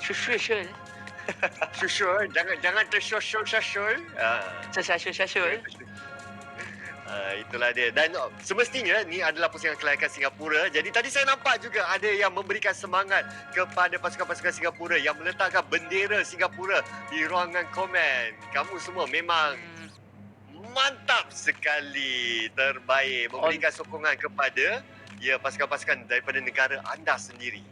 Syul. Syul, jangan tersyul-syul. Syul. Itulah dia. Dan semestinya ni adalah pusingan kelayakan Singapura. Jadi tadi saya nampak juga ada yang memberikan semangat kepada pasukan-pasukan Singapura yang meletakkan bendera Singapura di ruangan komen. Kamu semua memang mantap sekali. Terbaik. Memberikan sokongan kepada pasukan-pasukan daripada negara anda sendiri.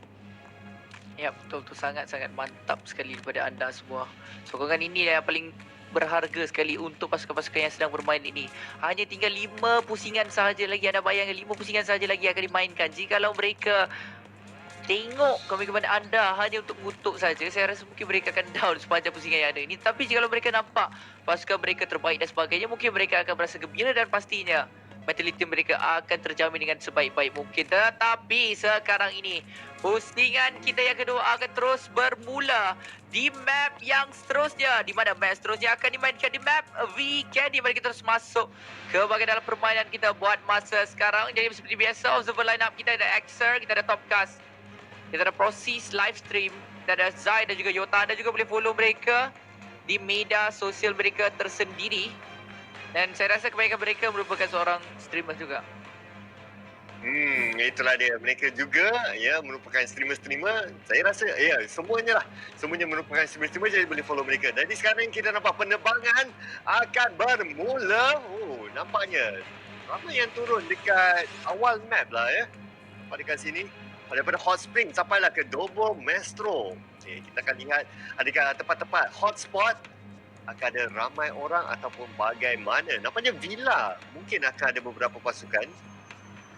Ya, betul tu, sangat-sangat mantap sekali daripada anda semua. Sokongan ini yang paling berharga sekali untuk pasukan-pasukan yang sedang bermain ini. Hanya tinggal 5 pusingan sahaja lagi. Anda bayangkan 5 pusingan sahaja lagi akan dimainkan. Jikalau mereka tengok komitmen anda hanya untuk mengutuk saja, saya rasa mungkin mereka akan down sepanjang pusingan yang ada ini. Tapi jikalau mereka nampak pasukan mereka terbaik dan sebagainya, mungkin mereka akan berasa gembira dan pastinya mentaliti mereka akan terjamin dengan sebaik-baik mungkin. Tetapi sekarang ini pusingan kita yang kedua akan terus bermula di map yang seterusnya. Di mana map seterusnya akan dimainkan di map Weekend, di mana kita terus masuk ke bahagian dalam permainan kita buat masa sekarang. Jadi seperti biasa, observer line up kita ada Axer, kita ada Topcast, kita ada Prosis live stream, kita ada Zai dan juga Yota. Anda juga boleh follow mereka di media sosial mereka tersendiri. Dan saya rasa kebanyakan mereka merupakan seorang streamer juga. Itulah dia. Mereka juga merupakan streamer-streamer. Saya rasa semuanya lah. Semuanya merupakan streamer-streamer, jadi boleh follow mereka. Jadi sekarang kita nampak penerbangan akan bermula. Nampaknya ramai yang turun dekat awal map lah ya. Nampak dekat sini. Daripada Hot Spring sampailah ke Dobo Mestro. Kita akan lihat adakah tempat-tempat hotspot akan ada ramai orang ataupun bagaimana. Nampaknya Villa mungkin akan ada beberapa pasukan.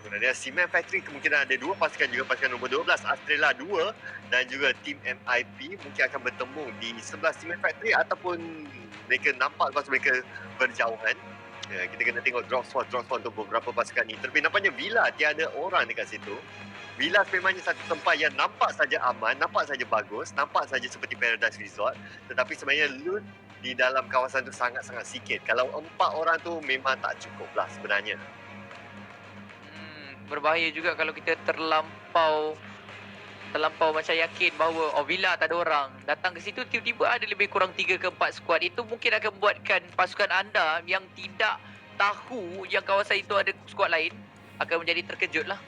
Kemudian Cement Factory kemungkinan ada 2 pasukan, juga pasukan nombor 12 Australia 2 dan juga tim MIP mungkin akan bertemu di sebelah Cement Factory ataupun mereka nampak lepas mereka berjauhan. Kita kena tengok drop spot untuk beberapa pasukan ni. Tapi nampaknya Villa tiada orang dekat situ. Villa memangnya satu tempat yang nampak saja aman, nampak saja bagus, nampak saja seperti Paradise Resort, tetapi sebenarnya loot di dalam kawasan tu sangat-sangat sikit. Kalau 4 orang tu memang tak cukup lah sebenarnya. Berbahaya juga kalau kita terlampau macam yakin bahawa Villa tak ada orang. Datang ke situ tiba-tiba ada lebih kurang 3 ke 4 skuad. Itu mungkin akan membuatkan pasukan anda yang tidak tahu yang kawasan itu ada skuad lain akan menjadi terkejut lah.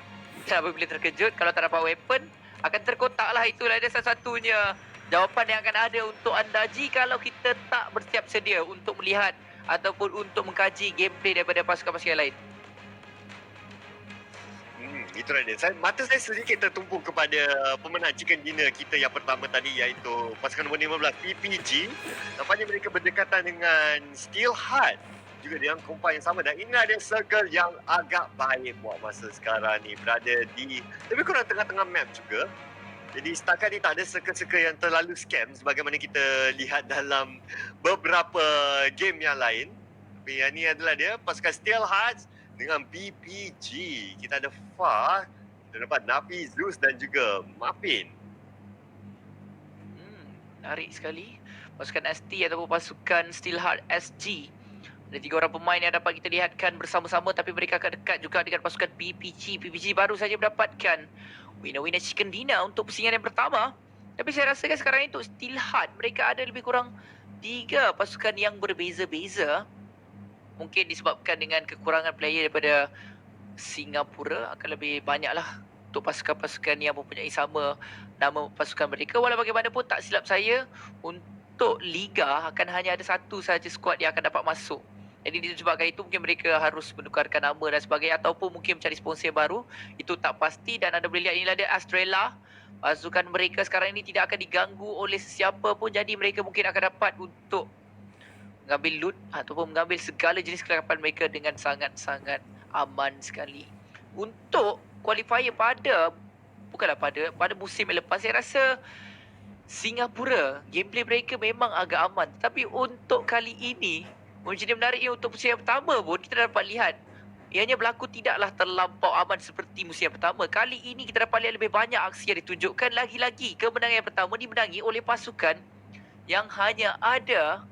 Dan apabila terkejut, kalau tak dapat weapon, akan terkotak lah. Itulah dia satu-satunya jawapan yang akan ada untuk anda jikalau kita tak bersiap sedia untuk melihat ataupun untuk mengkaji gameplay daripada pasukan-pasukan lain. Itulah dia. Mata saya sedikit tertumpu kepada pemenang chicken dinner kita yang pertama tadi, iaitu pasukan nombor 15 PPG. Nampaknya mereka berdekatan dengan Steelheart juga dengan kumpulan yang sama, dan ini ada circle yang agak baik buat masa sekarang ni, berada di lebih kurang tengah-tengah map juga. Jadi setakat ni tak ada circle-circle yang terlalu scam sebagaimana kita lihat dalam beberapa game yang lain. Tapi yang ni adalah dia pasukan Steelheart dengan PPG. Kita ada Far, kita dapat Nafi, Zeus dan juga Mapin. Menarik sekali. Pasukan ST ataupun pasukan Steelheart SG. Ada 3 orang pemain yang dapat kita lihatkan bersama-sama, tapi mereka akan dekat juga dengan pasukan PPG. PPG baru saja mendapatkan winner chicken dinner untuk pusingan yang pertama. Tapi saya rasakan sekarang ini untuk Steelheart, mereka ada lebih kurang 3 pasukan yang berbeza-beza. Mungkin disebabkan dengan kekurangan player daripada Singapura, akan lebih banyaklah untuk pasukan-pasukan yang mempunyai sama nama pasukan mereka. Walau bagaimanapun, tak silap saya, untuk Liga akan hanya ada 1 sahaja skuad yang akan dapat masuk. Jadi disebabkan itu mungkin mereka harus menukarkan nama dan sebagainya, ataupun mungkin mencari sponsor baru. Itu tak pasti. Dan anda boleh lihat inilah dia Australia. Pasukan mereka sekarang ini tidak akan diganggu oleh sesiapa pun, jadi mereka mungkin akan dapat untuk mengambil loot ataupun mengambil segala jenis kelengkapan mereka dengan sangat-sangat aman sekali. Untuk qualifier pada musim yang lepas, saya rasa Singapura gameplay mereka memang agak aman, tapi untuk kali ini menjadi menarik untuk musim yang pertama pun kita dapat lihat ianya berlaku tidaklah terlampau aman seperti musim yang pertama. Kali ini kita dapat lihat lebih banyak aksi yang ditunjukkan. Lagi-lagi kemenangan yang pertama dimenangi oleh pasukan yang hanya ada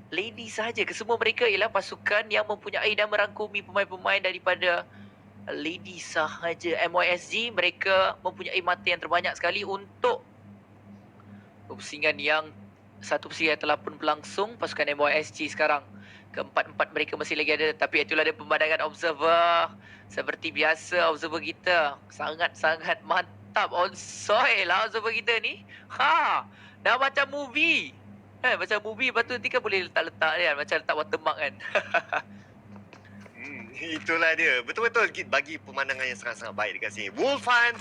lady sahaja. Kesemua mereka ialah pasukan yang mempunyai dan merangkumi pemain-pemain daripada lady sahaja. MYSG mereka mempunyai mata yang terbanyak sekali untuk Pusingan yang satu pusingan telah pun berlangsung. Pasukan MYSG sekarang keempat-empat mereka masih lagi ada, tapi itulah dia pemandangan observer. Seperti biasa observer kita sangat-sangat mantap on soil lah observer kita ni. Dah macam movie. Macam movie, lepas tu nanti kan boleh letak-letak kan, macam letak watermark kan. Itulah dia. Betul-betul bagi pemandangan yang sangat-sangat baik dekat sini. Wolfan,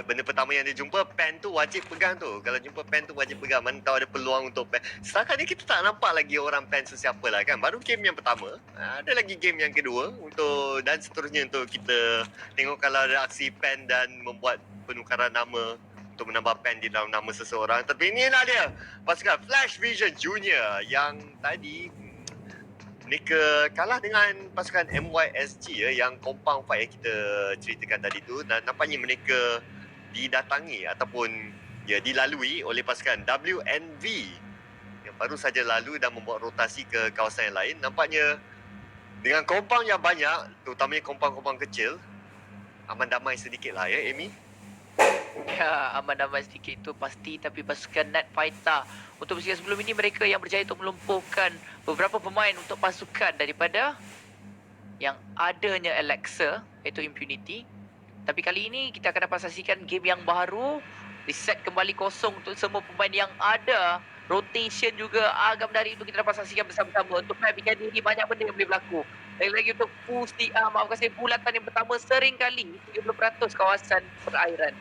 benda pertama yang dia jumpa, pen tu wajib pegang tu. Kalau jumpa pen tu wajib pegang. Mana tahu ada peluang untuk pen. Setakat ni kita tak nampak lagi orang pen sesiapa lah kan. Baru game yang pertama. Ada lagi game yang kedua untuk dan seterusnya untuk kita tengok kalau ada aksi pen dan membuat penukaran nama untuk menambah pen di dalam nama seseorang. Tapi inilah dia. Pasukan Flash Vision Junior yang tadi mereka kalah dengan pasukan MYSG yang compound fight yang kita ceritakan tadi tu, dan nampaknya mereka didatangi ataupun dilalui oleh pasukan WNV yang baru saja lalu dan membuat rotasi ke kawasan yang lain. Nampaknya dengan compound yang banyak, terutamanya compound-compound kecil, aman damai sedikit lah ya Amy. Ya, aman damai sedikit itu pasti. Tapi pasukan Net Fighter untuk pusingan sebelum ini, mereka yang berjaya untuk melumpuhkan beberapa pemain untuk pasukan daripada yang adanya Alexa, iaitu Impunity. Tapi kali ini kita akan dapat saksikan game yang baru, reset kembali kosong untuk semua pemain yang ada. Rotation juga agak menarik untuk kita dapat saksikan bersama-sama. Untuk mengambilkan diri, banyak benda yang boleh berlaku. Lagi-lagi untuk maafkan saya, bulatan yang pertama sering kali 30% kawasan perairan.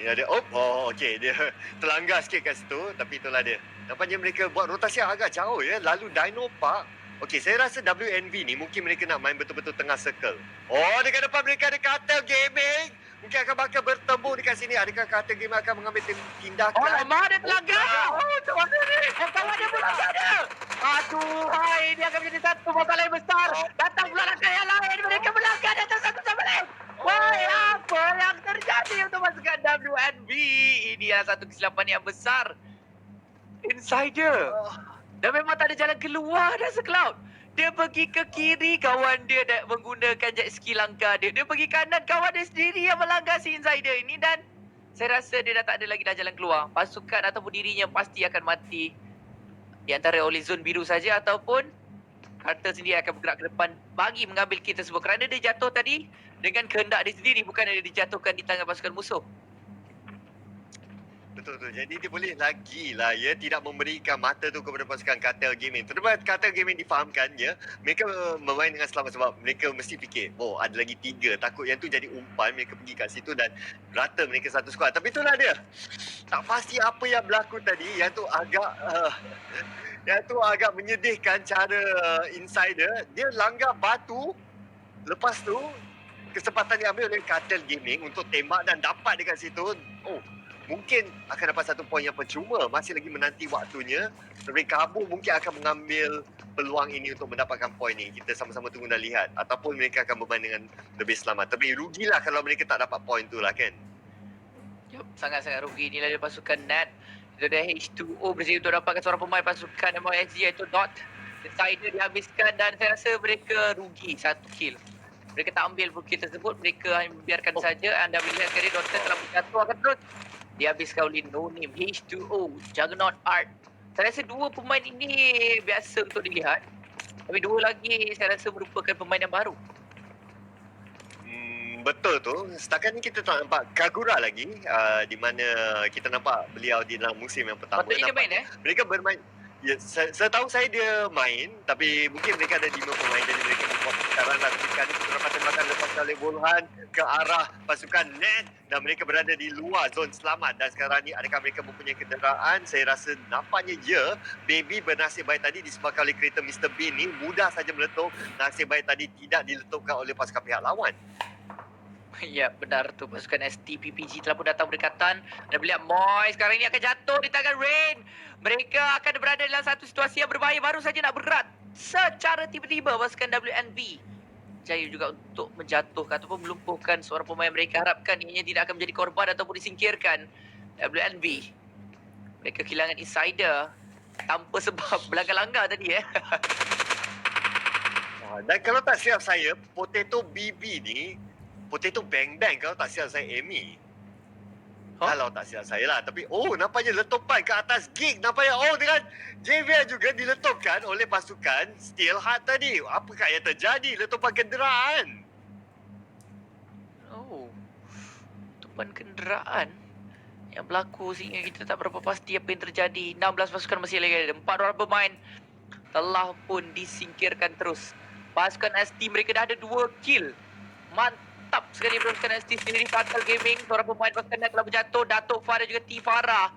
Dia okey, dia terlanggar sikit kat situ, tapi itulah dia. Nampaknya mereka buat rotasi yang agak jauh ya, lalu Dino Park. Okey, saya rasa WNV ni mungkin mereka nak main betul-betul tengah circle. Dekat depan mereka ada Cartel Gaming. Mungkin akan bakal bertemu dekat sini. Adakah Cartel Gaming akan mengambil tindakan? Lama dia terlanggar. Macam mana ni? Kawan dia melanggar dia. Aduh, ini akan menjadi satu masalah yang besar. Datang pula langkah yang lain. Mereka melanggar datang satu sama lain. Apa yang terjadi untuk pasukan WNV? Ini adalah satu kesilapan yang besar. Insider. Dan memang tak ada jalan keluar dah seCloud. Dia pergi ke kiri, kawan dia menggunakan jet ski langkah dia. Dia pergi kanan, kawan dia sendiri yang melanggar si Insider ini. Dan saya rasa dia dah tak ada lagi dah jalan keluar. Pasukan ataupun dirinya pasti akan mati di antara oleh zon biru saja, ataupun Carter sendiri akan bergerak ke depan bagi mengambil kill tersebut. Kerana dia jatuh tadi dengan kehendak dia sendiri, bukan dia dijatuhkan di tangan pasukan musuh. Betul-betul. Jadi dia boleh lagi lah ya tidak memberikan mata tu kepada pasukan Cartel Gaming. Terutama Cartel Gaming difahamkan ya, mereka bermain dengan selamat sebab mereka mesti fikir, ada lagi 3. Takut yang tu jadi umpan, mereka pergi kat situ dan rata mereka satu skuad. Tapi itulah dia. Tak pasti apa yang berlaku tadi, yang tu agak menyedihkan cara Insider. Dia langgar batu, lepas tu kesempatan diambil oleh Cartel Gaming untuk tembak dan dapat dekat situ. Mungkin akan dapat satu poin yang percuma. Masih lagi menanti waktunya. Mereka kabur mungkin akan mengambil peluang ini untuk mendapatkan poin ini. Kita sama-sama tunggu dan lihat. Ataupun mereka akan bermain dengan lebih selamat. Tapi rugilah kalau mereka tak dapat poin tu lah kan. Sangat-sangat rugi. Inilah dia pasukan Net. Itu ada H2O berjaya untuk dapatkan seorang pemain pasukan MYSG, iaitu Dot. Insider dihabiskan dan saya rasa mereka rugi 1 kill. Mereka tak ambil kill tersebut. Mereka hanya membiarkan saja. Anda melihat sekali Dot telah berjatuh akan terus dihabiskan oleh No Name, H2O, Juggernaut Art. Saya rasa 2 pemain ini biasa untuk dilihat. Tapi 2 lagi saya rasa merupakan pemain yang baru. Betul tu. Setakat ni kita tak nampak Kagura lagi. Di mana kita nampak beliau di dalam musim yang pertama. Patutnya dia main Mereka bermain. Ya, setahu saya dia main, tapi mungkin mereka ada 5 pemain, jadi mereka membuat perkara lah. Sekarang ini beberapa tembakan lepas oleh Wolhan ke arah pasukan Net dan mereka berada di luar zon selamat. Dan sekarang ni adakah mereka mempunyai kenderaan? Saya rasa nampaknya ya. Baby bernasib baik tadi disebabkan oleh kereta Mr. Bean ni mudah saja meletup. Nasib baik tadi tidak diletupkan oleh pasukan pihak lawan. Ya, benar tu. Pasukan ST PPG telah pun datang berdekatan. Anda melihat Moy sekarang ini akan jatuh di tangan Rain. Mereka akan berada dalam satu situasi yang berbahaya. Baru saja nak bergerak secara tiba-tiba pasukan WNV jaya juga untuk menjatuhkan ataupun melumpuhkan seorang pemain mereka. Harapkan ianya tidak akan menjadi korban ataupun disingkirkan WNV. Mereka kehilangan Insider tanpa sebab belanggar-langgar tadi Dan kalau tak silap saya, Potato BB ni Potato Bang Bang kalau tak silap saya Amy. Kalau tak silap saya lah. Tapi nampaknya letupan ke atas gig. Nampaknya dengan Javier juga diletupkan oleh pasukan Steelheart tadi. Apakah yang terjadi? Letupan kenderaan. Letupan kenderaan yang berlaku sehingga kita tak berapa pasti apa yang terjadi. 16 pasukan masih lagi ada. 4 orang pemain telah pun disingkirkan terus. Pasukan ST mereka dah ada 2 kill. Mantap sekali pasukan ST sendiri. Fatal Gaming, seorang pemain pasukan Net telah berjatuh. Datuk Farah juga T Farah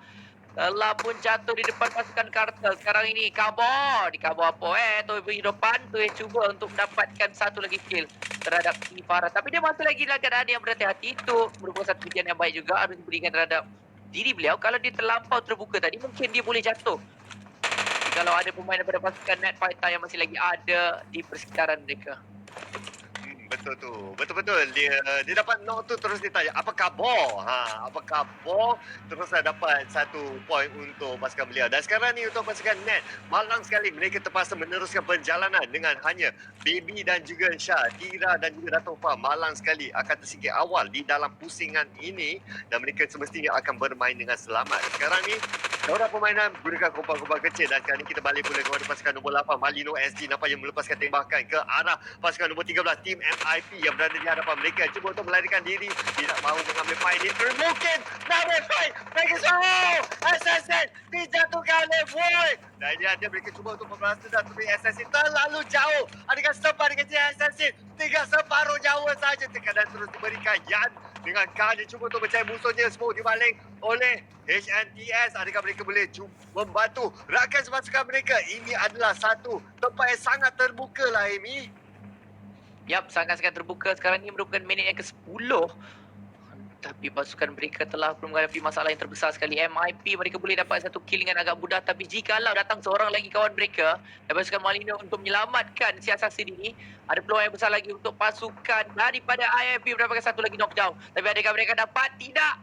telah pun jatuh di depan pasukan Kartel. Sekarang ini Kabor. Di Kabor apa tu di depan tu cuba untuk mendapatkan satu lagi kill terhadap T Farah. Tapi dia masih lagi dalam keadaan yang berhati-hati. Itu merupakan satu ujian yang baik juga harus diberikan terhadap diri beliau. Kalau dia terlampau terbuka tadi, mungkin dia boleh jatuh. Kalau ada pemain daripada pasukan Net Fighter yang masih lagi ada di persekitaran mereka. Betul tu. Betul-betul. Dia dapat knock tu terus dia tanya, apa khabar? Apa khabar? Terus dah dapat satu point untuk pasukan beliau. Dan sekarang ni untuk pasukan Net, malang sekali mereka terpaksa meneruskan perjalanan dengan hanya Baby dan juga Syah, Tira dan juga Datuk Fah. Malang sekali akan tersingkir awal di dalam pusingan ini dan mereka semestinya akan bermain dengan selamat. Sekarang ni orang permainan gunakan kompang-kompang kecil dan sekarang ni kita balik pula kepada pasukan nombor 8 Malino SG nampaknya melepaskan tembakan ke arah pasukan nombor 13 Team MIP yang berada di hadapan mereka cuba untuk melarikan diri, tidak mahu mengambil fight ini. Mungkin double fight mereka Assassin dijatuhkan oleh Boy dan dia mereka cuba untuk membalas dendam tapi Assassin terlalu jauh. Adakah sempat dengan Assassin? Tinggal separuh jauh saja tekanan terus diberikan Yan dengan Khan dia cuba untuk mencari musuhnya semua dibaling oleh HNTS. Adakah mereka boleh membantu rakan pasukan mereka? Ini adalah satu tempat yang sangat terbuka lah, Amy. Yap, sangat-sangat terbuka. Sekarang ini merupakan minit yang ke-10. Tapi pasukan mereka telah pun menghadapi masalah yang terbesar sekali. MIP mereka boleh dapat satu kill dengan agak mudah. Tapi jikalau datang seorang lagi kawan mereka dan pasukan Malino untuk menyelamatkan si assassin ini, ada peluang yang besar lagi untuk pasukan daripada IIP mendapatkan satu lagi knockdown. Tapi adakah mereka dapat? Tidak.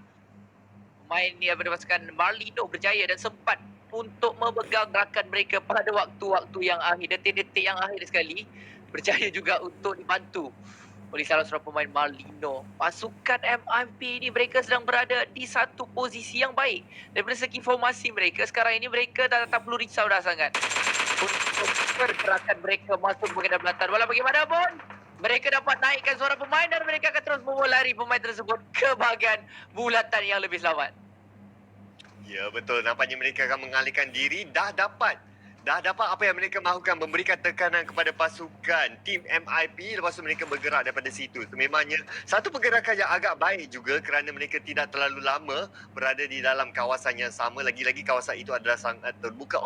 Pemain ni daripada pasukan Malino berjaya dan sempat untuk memegang rakan mereka pada waktu-waktu yang akhir, detik-detik yang akhir sekali. Berjaya juga untuk dibantu oleh salah seorang pemain Malino. Pasukan MIP ini mereka sedang berada di satu posisi yang baik. Daripada segi formasi mereka, sekarang ini mereka tak perlu risau dah sangat untuk pergerakan mereka masuk ke bahagian belakang. Walau bagaimanapun, mereka dapat naikkan seorang pemain dan mereka akan terus memulari pemain tersebut ke bahagian bulatan yang lebih selamat. Ya, betul. Nampaknya mereka akan mengalihkan diri. Dah dapat apa yang mereka mahukan, memberikan tekanan kepada pasukan tim MIP. Lepas tu mereka bergerak daripada situ. Sememangnya satu pergerakan yang agak baik juga kerana mereka tidak terlalu lama berada di dalam kawasan yang sama. Lagi-lagi kawasan itu adalah sangat terbuka.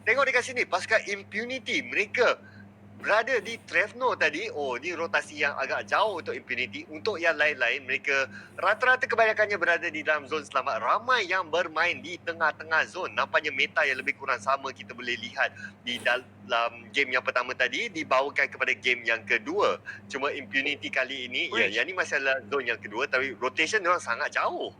Tengok dekat sini, pasukan Impunity mereka berada di Trevno tadi. Ni rotasi yang agak jauh untuk Impunity. Untuk yang lain-lain, mereka rata-rata kebanyakannya berada di dalam zon selamat. Ramai yang bermain di tengah-tengah zon. Nampaknya meta yang lebih kurang sama kita boleh lihat di dalam game yang pertama tadi dibawakan kepada game yang kedua. Cuma Impunity kali ini, yang ni masih adalah zon yang kedua tapi rotation diorang sangat jauh.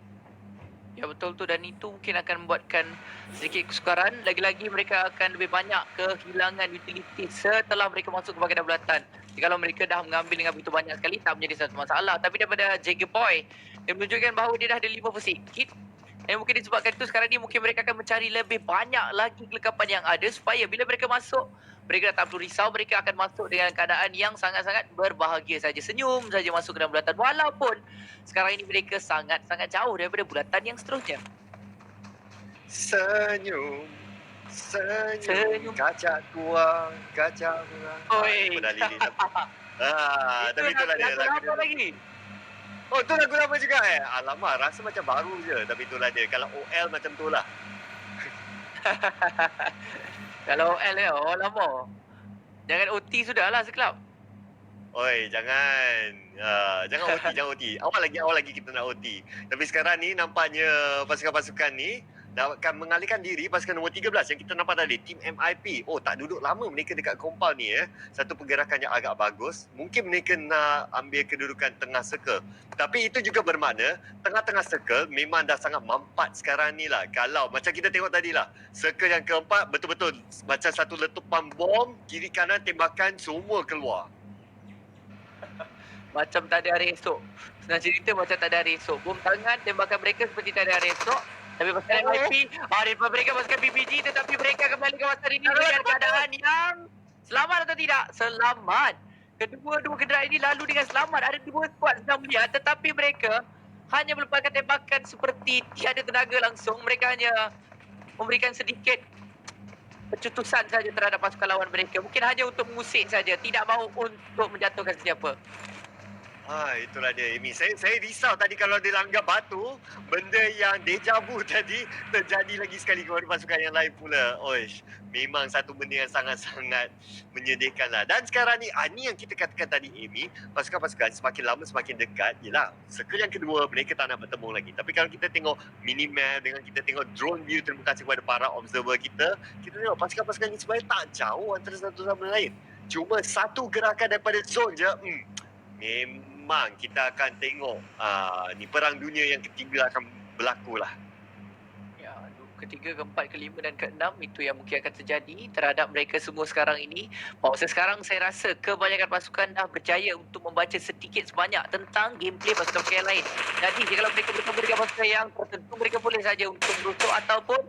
Ya betul tu, dan itu mungkin akan membuatkan sedikit kesukaran. Lagi-lagi mereka akan lebih banyak kehilangan utility setelah mereka masuk ke bahagian bulatan. Kalau mereka dah mengambil dengan begitu banyak sekali, tak menjadi satu masalah. Tapi daripada Jagger Boy, dia menunjukkan bahawa dia dah ada 5 first aid kit. Dan mungkin disebabkan itu sekarang ni mungkin mereka akan mencari lebih banyak lagi kelengkapan yang ada supaya bila mereka masuk, mereka tak perlu risau, mereka akan masuk dengan keadaan yang sangat-sangat berbahagia saja. Senyum saja masuk ke dalam bulatan. Walaupun sekarang ini mereka sangat-sangat jauh daripada bulatan yang seterusnya. Senyum, kaca tua, kaca murah. Oi. Tapi itulah dia lagu apa lagi? Tu lagu lama juga Alamak, rasa macam baru je. Tapi itulah dia. Kalau OL macam tu lah. Kalau OL ya, lama. Jangan OT sudahlah sekelap. Oi, jangan. Jangan OT, jangan OT. Awal lagi kita nak OT. Tapi sekarang ni nampaknya pasukan-pasukan ni akan mengalihkan diri. Pasukan nombor 13 yang kita nampak tadi, Team MIP. Tak duduk lama mereka dekat compound ni. Satu pergerakan yang agak bagus. Mungkin mereka nak ambil kedudukan tengah circle. Tapi itu juga bermakna tengah-tengah circle memang dah sangat mampat sekarang ni lah. Kalau macam kita tengok tadi lah, circle yang keempat betul-betul macam satu letupan bom, kiri kanan tembakan semua keluar. Macam tak ada hari esok. Senang cerita macam tak ada hari esok. Bom tangan, tembakan mereka seperti tak ada hari esok. Tapi pasukan MIP, depan mereka pasukan PPG, tetapi mereka kembali kawasan ini dengan keadaan yang selamat atau tidak? Selamat. Kedua-dua kenderaan ini lalu dengan selamat. Ada dua skuad sedang melihat, tetapi mereka hanya melepaskan tembakan seperti tiada tenaga langsung. Mereka hanya memberikan sedikit pencetusan saja terhadap pasukan lawan mereka. Mungkin hanya untuk mengusik saja, tidak mahu untuk menjatuhkan sesiapa. Itulah dia, Amy. Saya risau tadi kalau dia langgar batu, benda yang deja vu tadi terjadi lagi sekali kepada pasukan yang lain pula. Oish, memang satu benda yang sangat-sangat menyedihkan lah. Dan sekarang ni, ni yang kita katakan tadi, Amy, pasukan-pasukan semakin lama semakin dekat. Yelah, circle yang kedua, mereka tak nak bertemu lagi. Tapi kalau kita tengok minimap dengan kita tengok drone view, terima kasih kepada para observer kita tengok pasukan-pasukan ni sebenarnya tak jauh antara satu sama lain. Cuma satu gerakan daripada zone je, memang kita akan tengok ni perang dunia yang ketiga akan berlaku lah. Ya, ketiga, keempat, kelima dan keenam itu yang mungkin akan terjadi terhadap mereka semua sekarang ini. Masa sekarang saya rasa kebanyakan pasukan dah berjaya untuk membaca sedikit sebanyak tentang gameplay pasukan-pasukan yang lain. Jadi kalau mereka bertemu dengan pasukan yang tertentu, mereka boleh saja untuk merusuk ataupun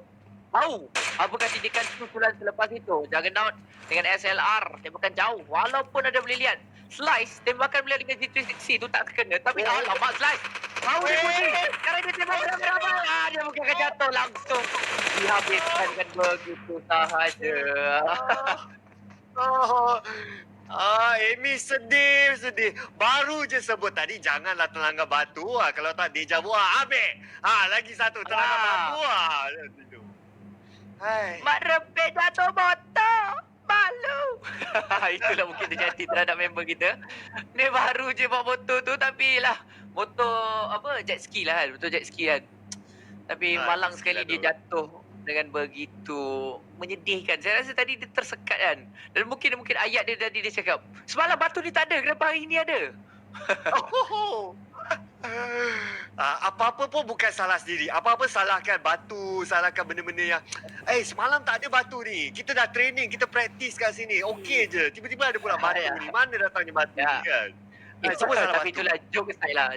tahu apakah tindakan susulan selepas itu. Juggernaut dengan SLR tembakan jauh, walaupun ada boleh lihat Slice tembakan beliau dengan G360 tu tak terkena. Tapi alamak Slice, tahu dia putih. Sekarang dia tembak beramai-ramai, dia mungkin akan jatuh langsung dihabiskan dengan begitu sahaja. Amy sedih. Baru je sebut tadi janganlah terlanggar batu. Kalau tak deja vu, ambil. Lagi satu terlanggar batu. Mak Rebek jatuh motor. Malu. Itulah mungkin terjadi terhadap member kita. Ni baru je bawa motor tu, tapi lah motor apa, jet ski lah kan. Betul, jet ski kan. Tapi malang sekali dia jatuh dengan begitu menyedihkan. Saya rasa tadi dia tersekat kan. Dan mungkin ayat dia tadi dia cakap, semalam batu ni tak ada, kenapa hari ni ada? Apa-apa pun bukan salah sendiri. Apa-apa salahkan batu, salahkan benda-benda yang semalam tak ada batu ni. Kita dah training, kita praktis kat sini. Okey je. Tiba-tiba ada pula batu ni. Mana datangnya batu ni kan? Semua salah tapi batu. Itulah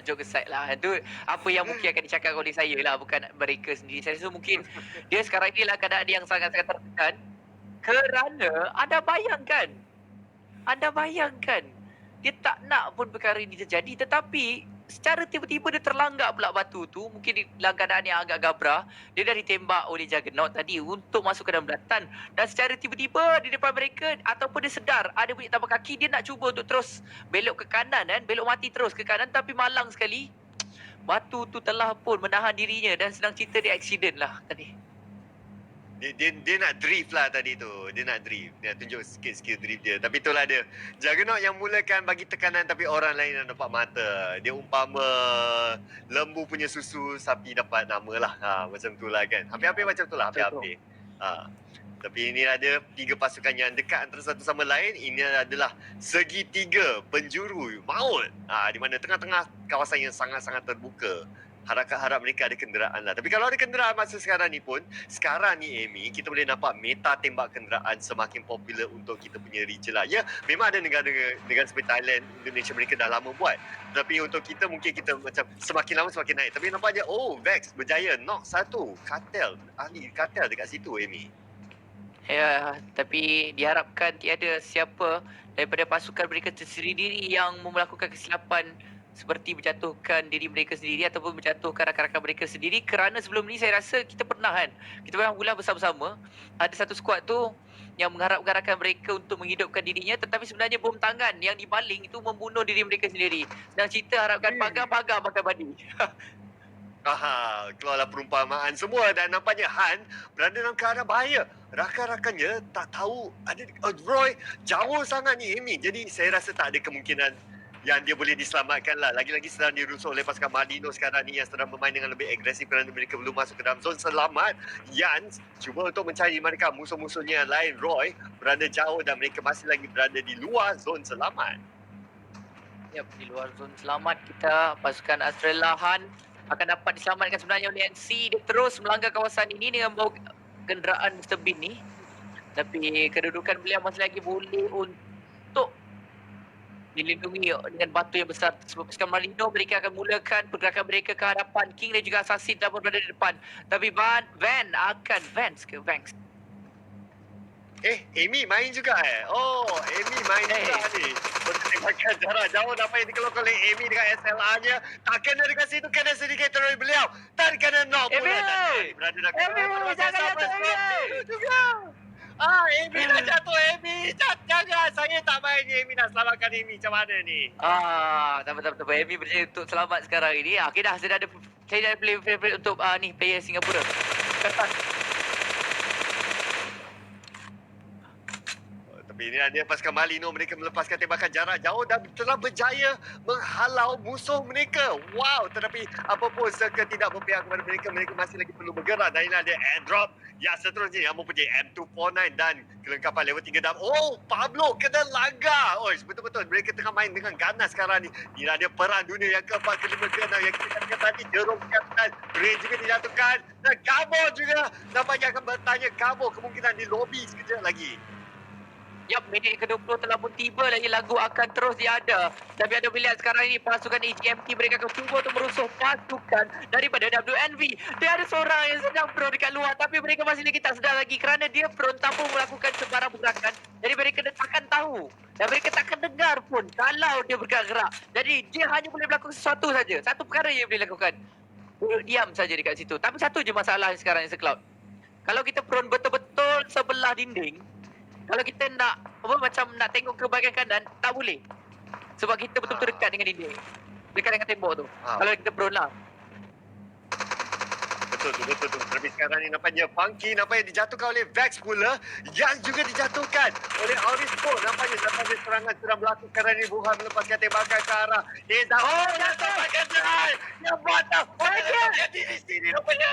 joke aside lah. Itu apa yang mungkin akan dicakap oleh saya lah, bukan mereka sendiri. Saya rasa mungkin dia sekarang ni lah keadaan yang sangat-sangat tertekan. Kerana anda bayangkan dia tak nak pun perkara ini terjadi, tetapi secara tiba-tiba dia terlanggar pula batu tu. Mungkin dalam keadaan yang agak gabrah, dia dah ditembak oleh Juggernaut tadi untuk masuk ke dalam belatan. Dan secara tiba-tiba di depan mereka, ataupun dia sedar ada bunyi tapak kaki, dia nak cuba untuk terus belok ke kanan kan, belok mati terus ke kanan, tapi malang sekali batu tu telah pun menahan dirinya dan sedang cerita dia accident lah tadi. Dia nak drift lah tadi tu. Dia nak drift. Dia tunjuk sikit skill drift dia. Tapi itulah dia. Juggernaut yang mulakan bagi tekanan tapi orang lain yang dapat mata. Dia umpama lembu punya susu, sapi dapat nama lah. Macam tu lah kan. Hampir-hampir macam tu lah. Hampir-hampir. Tapi ini ada tiga pasukan yang dekat antara satu sama lain. Ini adalah segitiga penjuru maut. Di mana tengah-tengah kawasan yang sangat-sangat terbuka. Harap mereka ada kenderaan lah. Tapi kalau ada kenderaan masa sekarang ni pun, sekarang ni Amy, kita boleh nampak meta tembak kenderaan semakin popular untuk kita punya region lah. Ya, memang ada negara seperti Thailand, Indonesia, mereka dah lama buat. Tapi untuk kita mungkin kita macam semakin lama semakin naik. Tapi nampaknya, Vex berjaya knock satu kartel, ahli kartel dekat situ Amy. Ya, tapi diharapkan tiada siapa daripada pasukan mereka tersendiri yang melakukan kesilapan seperti menjatuhkan diri mereka sendiri ataupun menjatuhkan rakan-rakan mereka sendiri. Kerana sebelum ni saya rasa kita pernah kan, kita pernah ulah bersama-sama, ada satu skuad tu yang mengharapkan rakan mereka untuk menghidupkan dirinya, tetapi sebenarnya bom tangan yang dibaling itu membunuh diri mereka sendiri. Sedang cerita harapkan pagar-pagar makan badi. Keluarlah perumpamaan semua dan nampaknya Han berada dalam keadaan bahaya. Rakan-rakannya tak tahu ada Roy jauh sangat ni Amy. Jadi saya rasa tak ada kemungkinan yang dia boleh diselamatkan lah. Lagi-lagi sedang dirusuh oleh pasukan Marino sekarang ni yang sedang bermain dengan lebih agresif kerana mereka belum masuk ke dalam zon selamat. Jans cuba untuk mencari mereka musuh-musuhnya yang lain. Roy berada jauh dan mereka masih lagi berada di luar zon selamat. Ya, di luar zon selamat kita, pasukan Australia Han akan dapat diselamatkan sebenarnya oleh NC. Dia terus melanggar kawasan ini dengan membawa kenderaan Mr. Bean ni. Tapi kedudukan beliau masih lagi boleh untuk dilindungi dengan batu yang besar tersebut. Pasukan Marino mereka akan mulakan pergerakan mereka ke hadapan. King dan juga Assassin telah pun berada di depan. Tapi Van akan Vance ke Vanks. Amy main juga Oh, Amy main juga ni. Tembakan jarak jauh dapat yang dikeluarkan oleh Amy dengan SLR-nya. Tak kena dekat situ, kena sedikit terus beliau. Tak kena knock pula. Berada dekat Amy, jangan jatuh Amy. juga. Amy dah jatuh, Amy. Jangan, saya tak main ni. Amy nak selamatkan Amy. Macam mana ni? Betul. Amy berjaya untuk selamat sekarang ini. Okey dah, saya dah ada play untuk ni player Singapura. Tapi inilah dia pasukan Marino, mereka melepaskan tembakan jarak jauh dan telah berjaya menghalau musuh mereka. Wow, tetapi apapun tidak berpihak kepada mereka, mereka masih lagi perlu bergerak. Dan inilah dia airdrop yang seterusnya yang mempunyai M249 dan kelengkapan level 3 dan Pablo kena langgar. Betul-betul mereka tengah main dengan ganas sekarang ni. Inilah dia perang dunia yang keempat, kelima, keenam yang kita katakan tadi. Jerome Captain, Ray juga dijatuhkan dan Gabo juga nampaknya akan bertanya. Gabo kemungkinan di lobi sekejap lagi. Yap, minit ke-20 telah pun tiba lagi, lagu akan terus diada. Tapi anda boleh lihat sekarang ini pasukan EGMT mereka akan cuba untuk merusuh pasukan daripada WNV. Dia ada seorang yang sedang pro dekat luar tapi mereka masih lagi tak sedar lagi kerana dia pro tanpa melakukan sebarang pergerakan. Jadi mereka takkan tahu dan mereka takkan dengar pun kalau dia bergerak. Jadi dia hanya boleh melakukan sesuatu saja. Satu perkara yang boleh lakukan. Duduk diam saja dekat situ. Tapi satu je masalah sekarang ni Cloud. Kalau kita prone betul-betul sebelah dinding, kalau kita nak macam nak tengok ke bahagian kanan, tak boleh. Sebab kita betul-betul dekat dengan dinding. Dekat dengan tembok tu. Kalau kita prone lah. Betul tu. Tapi sekarang ni nampaknya Funky nampaknya dijatuhkan oleh Vex pula yang juga dijatuhkan oleh Aurisco. Nampaknya serangan sudah berlaku sekarang ni. Wuhan melepaskan tembakan ke arah Heza. Jatuh pakai jalan. Yang botol. Dia di sini nampaknya.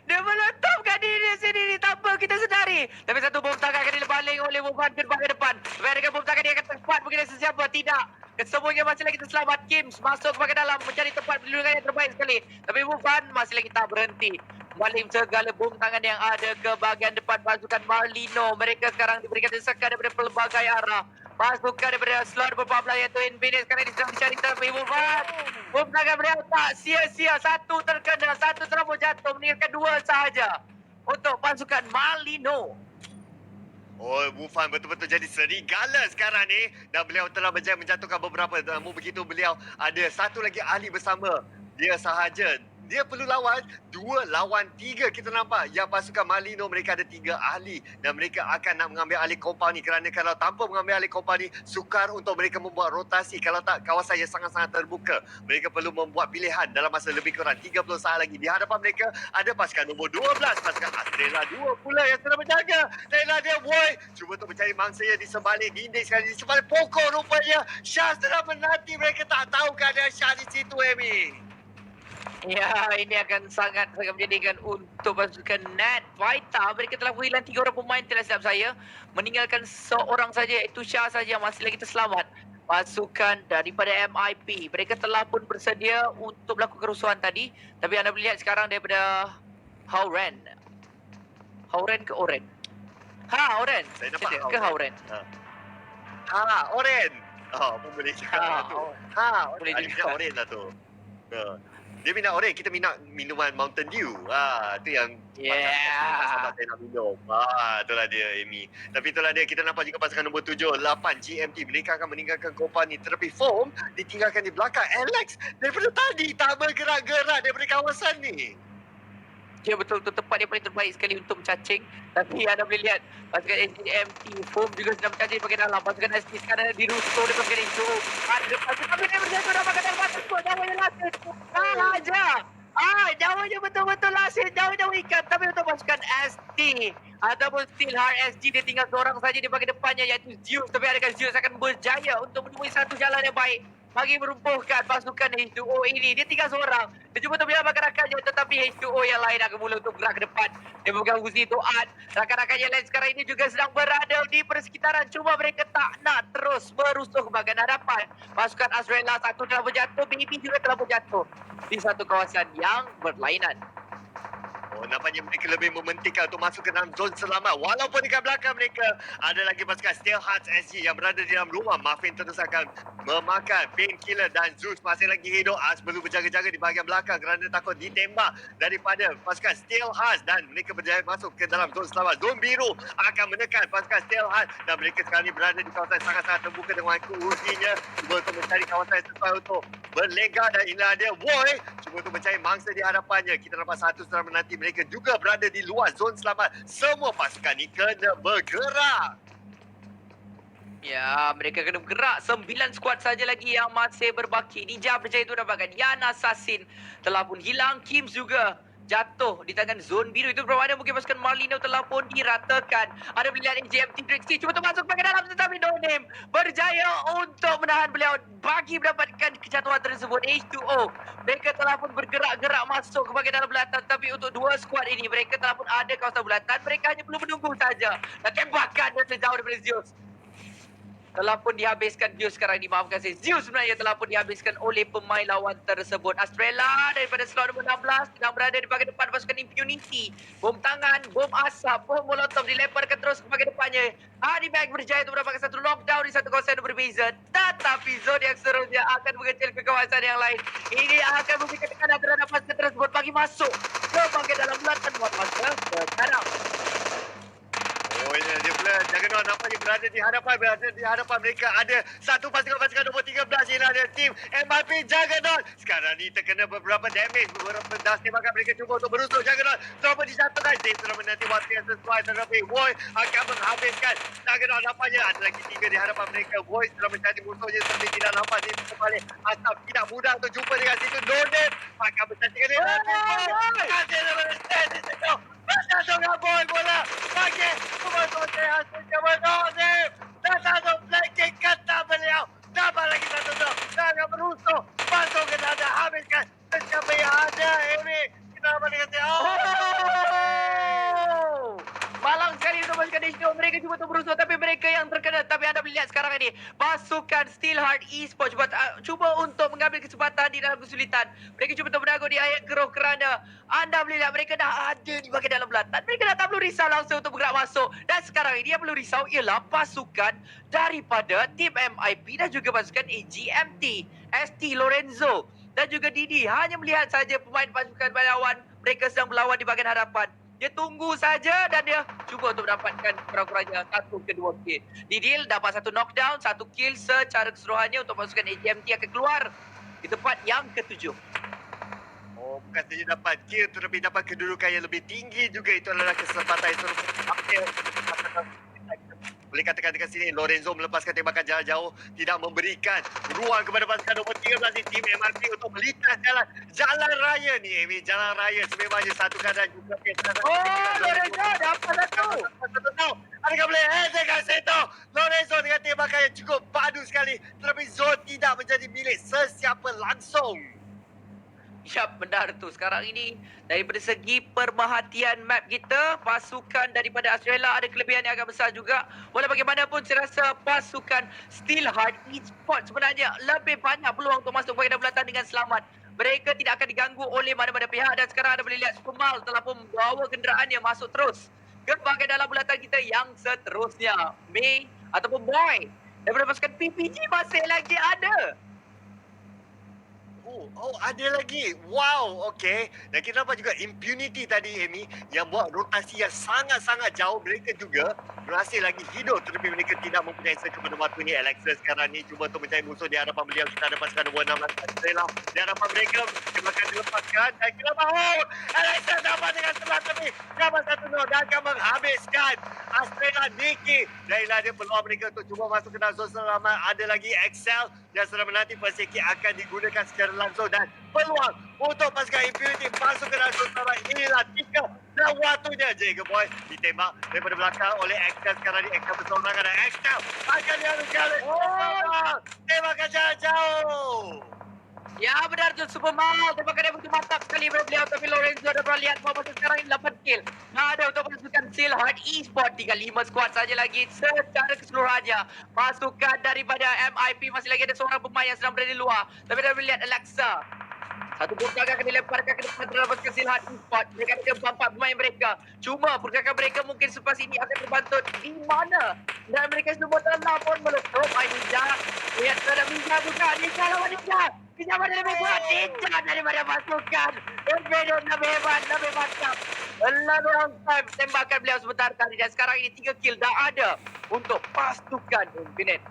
Dia meletupkan diri sendiri tanpa kita sedari. Tapi satu bom tangan akan dilebaling oleh Wuhan ke depan. Dengan bom tangan dia akan tepat begitu sesiapa. Tidak. Kesemuanya masih lagi terselamat. Kims masuk ke dalam mencari tempat perlindungan yang terbaik sekali. Tapi Wuhan masih lagi tak berhenti. Kembali segala bom tangan yang ada ke bahagian depan pasukan Marino. Mereka sekarang diberikan desakan daripada pelbagai arah. Pasukan daripada slot berpablah iaitu Infinite sekarang ini sedang mencari tapi Wuhan. Bom tangan beliau tak sia-sia. Satu terkena, satu terlalu jatuh. Meninggalkan dua sahaja untuk pasukan Marino. Wuhan betul-betul jadi serigala sekarang ni. Dan beliau telah berjaya menjatuhkan beberapa. Namun begitu beliau ada satu lagi ahli bersama dia sahaja. Dia perlu lawan 2 lawan 3 kita nampak. Yang pasukan Marino mereka ada 3 ahli. Dan mereka akan nak mengambil alih kompani. Kerana kalau tanpa mengambil alih kompani, sukar untuk mereka membuat rotasi. Kalau tak, kawasan yang sangat-sangat terbuka. Mereka perlu membuat pilihan dalam masa lebih kurang 30 saat lagi. Di hadapan mereka ada pasukan nombor 12. Pasukan Australia 2 pula yang sedang berjaga. Layla dia boy. Cuba untuk mencari mangsanya di sebalik dinding sekali. Di sebalik pokok rupanya. Syah sedang menanti. Mereka tak tahu keadaan Syah di situ, Amy. Ya, ini akan sangat menjadikan untuk pasukan Nat Vita. Mereka telah kehilangan 3 orang pemain tidak silap saya. Meninggalkan seorang saja iaitu Syah saja masih lagi terselamat. Pasukan daripada MIP. Mereka telah pun bersedia untuk melakukan kerusuhan tadi. Tapi anda boleh lihat sekarang daripada Hauren. Hauren ke Oren? Oren. Saya nampak ke Hauren? Oren. Pun boleh cakap tu. Boleh juga. Oren lah tu. Dia minat oren, kita minat minuman Mountain Dew. Tu yang sahabat saya nak minum. Itulah dia, Amy. Tapi itulah dia, kita nampak juga pasukan nombor 7, 8 GMT. Mereka akan meninggalkan kompani. Tetapi Foam ditinggalkan di belakang. Alex daripada tadi tak bergerak-gerak daripada kawasan ni. Dia betul-betul tepat, dia paling terbaik sekali untuk mencacing. Tapi anda boleh lihat pasukan SGMT Foam juga sedang mencacing di bahagian dalam. Pasukan SG sekarang dirusuh di bahagian itu. Ada pasukan dia berjaya dapatkan tempat tersebut. Jauhnya lasir. Sahaja. Jauhnya betul-betul lasir. Jauh-jauh ikat. Tapi untuk pasukan ST ataupun Steelheart SG dia tinggal seorang saja di bahagian depannya iaitu Zeus. Tapi adakah Zeus akan berjaya untuk menemui satu jalan yang baik bagi merumpuhkan pasukan H2O ini. Dia tinggal seorang. Dia cuba untuk menyelamatkan rakannya tetapi H2O yang lain akan mula untuk gerak ke depan. Dia memegang Uzi Toat. Rakan-rakan yang lain sekarang ini juga sedang berada di persekitaran. Cuma mereka tak nak terus merusuh ke bahagian hadapan. Pasukan Australia satu telah berjatuh. BB juga telah berjatuh di satu kawasan yang berlainan. Oh, nampaknya mereka lebih mementingkan untuk masuk ke dalam zon selamat. Walaupun dekat belakang mereka ada lagi pasukan Steel Hearts SG yang berada di dalam rumah. Muffin terus akan memakan Painkiller dan Zeus masih lagi hidup. As perlu berjaga-jaga di bahagian belakang kerana takut ditembak daripada pasukan Steel Hearts dan mereka berjaya masuk ke dalam zon selamat. Zon biru akan menekan pasukan Steel Hearts dan mereka sekarang ini berada di kawasan sangat-sangat terbuka dengan ujinya. Cuba untuk mencari kawasan yang sesuai untuk berlega dan inilah dia Boy cuba untuk mencari mangsa di hadapannya. Kita nampak satu setelah menanti mereka juga berada di luar zon selamat. Semua pasukan ni kena bergerak. Ya, mereka kena bergerak. 9 skuad saja lagi yang masih berbaki. Ninja berjaya itu dapatkan. Yana Assassin telah pun hilang. Kim juga jatuh di tangan zon biru. Itu bermakna mungkin pasukan Marlino telah pun diratakan. Ada pilihan JMT Trixie. Cuba untuk masuk ke dalam tetapi No Name berjaya untuk menahan beliau. Bagi mendapatkan kejatuhan tersebut. H2O. Mereka telah pun bergerak-gerak masuk ke bahagian dalam bulatan. Tapi untuk dua skuad ini, mereka telah pun ada kawasan bulatan. Mereka hanya perlu menunggu saja. Dan tembakan dan sejauh daripada Zeus. Telah pun dihabiskan Zeus sekarang ni. Maafkan saya. Zeus sebenarnya telah pun dihabiskan oleh pemain lawan tersebut. Astrella daripada slot nombor 16 sedang berada di bahagian depan pasukan Impunity. Bom tangan, bom asap, bom molotov dilemparkan terus ke bahagian depannya. Hardyback berjaya untuk mendapatkan satu knockdown di satu kawasan yang berbeza. Tetapi zon yang seterusnya akan mengecil ke kawasan yang lain. Ini akan memberikan tekanan terhadap pasukan tersebut bagi masuk ke bahagian dalam bulatan buat masa sekarang. Oh, ini dia pula. Juggernaut nampaknya berada di hadapan mereka. Ada satu pasukan nombor 13. Ialah ada tim MRP Juggernaut. Sekarang ni terkena beberapa damage. Beberapa das tembakan mereka cuba untuk berusuk. Juggernaut coba disatukan. James sudah menanti waktu yang sesuai. Tetapi Boy akan menghabiskan. Juggernaut nampaknya ada lagi 3 di hadapan mereka. Boy sudah mencari musuhnya tapi tidak nampak dia kembali. Asap tidak mudah untuk jumpa dengan situ. Donet akan mencantikkan dia. Kasih daripada stand di situ. Datang Boy bola. Bagi Kumato hasilnya menonip. Datang flanking kata beliau. Dapat lagi satu tu. Sangat berusuh. Masuk ke dada. Habiskan. Siapa yang ada ini. Kenapa dia kata. Oh! Malang sekali untuk pasukan H2. Mereka cuba untuk berusaha tapi mereka yang terkena. Tapi anda boleh lihat sekarang ini. Pasukan Steelheart Esports cuba untuk mengambil kesempatan di dalam kesulitan. Mereka cuba untuk menago di ayat keruh kerana anda boleh lihat mereka dah ada di bahagian dalam belatan. Mereka dah tak perlu risau langsung untuk bergerak masuk. Dan sekarang ini yang perlu risau ialah pasukan daripada tim MIP dan juga pasukan AGMT. ST Lorenzo dan juga Didi. Hanya melihat saja pemain pasukan lawan. Mereka sedang berlawan di bahagian hadapan. Dia tunggu saja dan dia cuba untuk mendapatkan kurang-kurangnya satu ke dua kill. Didil dapat satu knockdown, satu kill secara keseluruhannya untuk pasukan AGMT akan keluar di tempat yang ketujuh. Oh, bukan saja dapat kill tetapi dapat kedudukan yang lebih tinggi juga. Itu adalah kesempatan yang boleh katakan dekat sini Lorenzo melepaskan tembakan jarak jauh, tidak memberikan ruang kepada pasukan nombor 13 di tim MRP untuk melintas jalan raya ni. Jalan raya sememangnya satu keadaan juga. Oh, Lorenzo dapat satu. Adakah boleh dekat situ? Lorenzo dengan tembakan yang cukup padu sekali tetapi zon tidak menjadi milik sesiapa langsung. Ya, benar tu. Sekarang ini daripada segi pemerhatian map kita, pasukan daripada Australia ada kelebihan yang agak besar juga. Walau bagaimanapun saya rasa pasukan Steelheart Esports sebenarnya lebih banyak peluang untuk masuk ke bulatan dengan selamat. Mereka tidak akan diganggu oleh mana-mana pihak dan sekarang anda boleh lihat Skumal telah pun membawa kenderaannya masuk terus ke bahagian dalam bulatan kita yang seterusnya. May ataupun Boy daripada pasukan PPG masih lagi ada. Oh, ada lagi. Wow, okey. Dan kita nampak juga Impunity tadi, Amy, yang buat rotasi yang sangat-sangat jauh. Mereka juga berhasil lagi hidup tetapi mereka tidak mempunyai kepada waktu ini. Alexa sekarang ni cuba untuk mencari musuh di hadapan beliau. Kita ada pasukan nombor 16 Astrella di hadapan mereka. Dia akan dilepaskan dan kita mahu Alexa dapat dengan sebelah tepi. Dapat satu nol dan akan menghabiskan Astrella Nikki. Dan inilah dia peluang mereka untuk cuba masuk ke dalam zon selamat. Ada lagi Excel yang sedang menanti perseki akan digunakan secara langsung dan peluang untuk pasukan Impunity masuk ke dalam zon selamat. Inilah 3 dan waktunya Jacob Boy ditembak daripada belakang oleh Excel. Sekarang ni Excel bersorangan dan Excel akan dialihkan oleh tembakan jarak jauh. Ya, benar tu, Superman. Tembakan dia begitu mantap sekali daripada beliau. Tapi Lorenzo dah pernah lihat bahawa masa sekarang ini 8 kill. Nah, ada untuk pasukan Steelheart Esports. Tinggal 5 skuad saja lagi secara keseluruhannya. Pasukan daripada MIP masih lagi ada seorang pemain yang sedang berada di luar. Tapi dah boleh lihat Alexa. Satu bola akan dilemparkan ke depan terhadap pasukan Steel Heart Esports. Mereka ada 4 pemain mereka. Cuma pergerakan mereka mungkin selepas ini akan berbantut di mana. Dan mereka semua telah pun meletup. Ninja. Lihat terhadap Ninja juga. Ninja lawan Ninja. Ninja mana lebih kuat? Ninja daripada pasukan. Torpedo lebih hebat, lebih mantap. Lebih on time. Tembakan beliau sebentar tadi. Dan sekarang ini 3 kill dah ada untuk pasukan Infinite.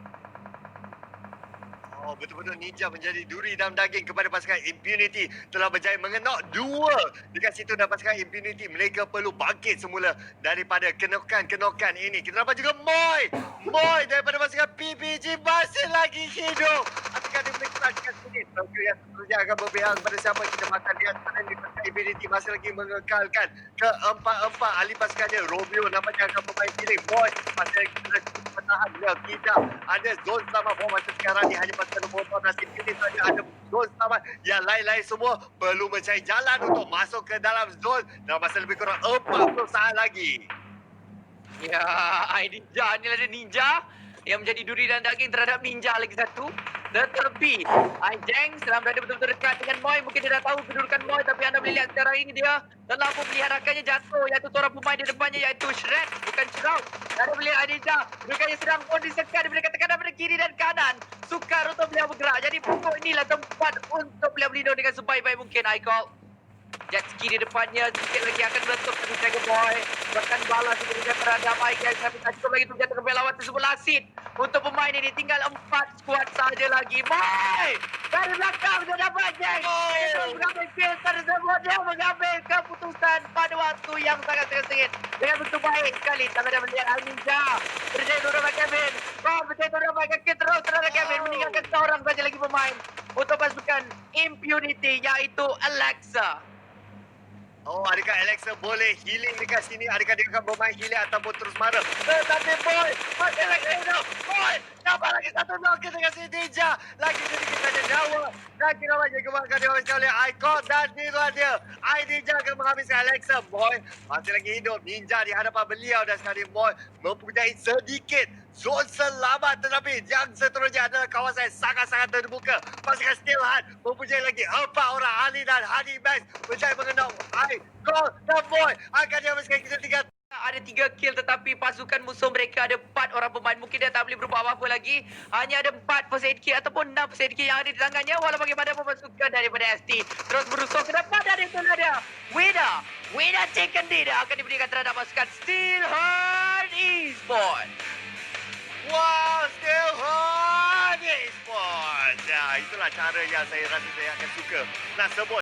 Oh, betul-betul Ninja menjadi duri dalam daging kepada pasukan Impunity. Telah berjaya mengenok 2 dekat situ dan pasukan Impunity. Mereka perlu bangkit semula daripada kenokan-kenokan ini. Kita dapat juga Moy. Moy daripada pasukan PPG masih lagi hidup. Apakah dia boleh keluarkan sini? Tokyo yang seterusnya akan berpihak kepada siapa kita makan lihat mana di pasukan Impunity masih lagi mengekalkan keempat-empat ahli pasukannya. Romeo nampaknya akan bermain pilih. Moy masih lagi bertahan. Ya, tidak ada zone selamat bom masa sekarang ni hanya pasukan nombor 14 ini saja ada zone selamat. Yang lain-lain semua perlu mencari jalan untuk masuk ke dalam zone dalam masa lebih kurang 40 saat lagi. Ya, Ninja ni ada Ninja yang menjadi duri dan daging terhadap Ninja lagi satu. Tetapi Jeng sedang berada betul-betul dekat dengan Moy. Mungkin dia dah tahu kedudukan Moy, tapi anda boleh lihat sekarang ini dia telah pun melihat rakannya jatuh, iaitu seorang pemain di depannya iaitu Shred, bukan Shroud. Anda boleh lihat Ninja bukannya sedang pun disekat, diberikan tekanan pada kiri dan kanan. Sukar untuk beliau bergerak. Jadi pokok inilah tempat untuk beliau berlindung dengan sebaik-baik mungkin. I call jet ski di depannya, sedikit lagi akan meletup dari Tiger Boy. Bahkan balas itu juga terhadap Aigai. Tapi tak cukup lagi untuk jatuh ke belawat sebelah seat. Untuk pemain ini tinggal 4 squad saja lagi. Boy! Dari belakang dia dapat Jack. Dia terus mengambil filter tersebut. Dia mengambil keputusan pada waktu yang sangat-sangat sengit. Dengan begitu baik sekali. Tangan dia melihat Ninja. Berjaya turun oleh Kevin. Berjaya turun oleh Kevin. Terus terhadap Kevin. Meninggalkan seorang saja lagi pemain. Untuk pasukan Impunity iaitu Alexa. Oh, adakah Alexa boleh healing dekat sini? Adakah dia akan bermain healing ataupun terus marah? Tetapi Boy, masih lagi hidup. Boy, dapat lagi satu knock dengan si Ninja. Lagi sedikit saja nyawa. Dan kira banyak kebanggaan dihabiskan oleh Icon. Dan itulah dia. Ninja akan menghabiskan Alexa. Boy, masih lagi hidup. Ninja di hadapan beliau. Dan sekali Boy mempunyai sedikit zon selamat, tetapi yang seterusnya adalah kawasan sangat-sangat terbuka. Pasukan Steel Heart mempunyai lagi 4 orang. Ali dan Honey Max berjaya mengenok Icon dan Boy akan dihabiskan kita 3. Ada 3 kill tetapi pasukan musuh mereka ada 4 orang pemain. Mungkin dia tak boleh berbuat apa-apa lagi. Hanya ada 4 first aid kit ataupun 6 first aid kit yang ada di tangannya. Walau bagaimanapun pasukan daripada ST terus berusaha ke depan dan itulah dia. Winner chicken dinner akan diberikan terhadap pasukan Steel Heart Esports. Wow, Steel Heart Esports. Ya, itulah cara yang saya rasa saya akan suka nak sebut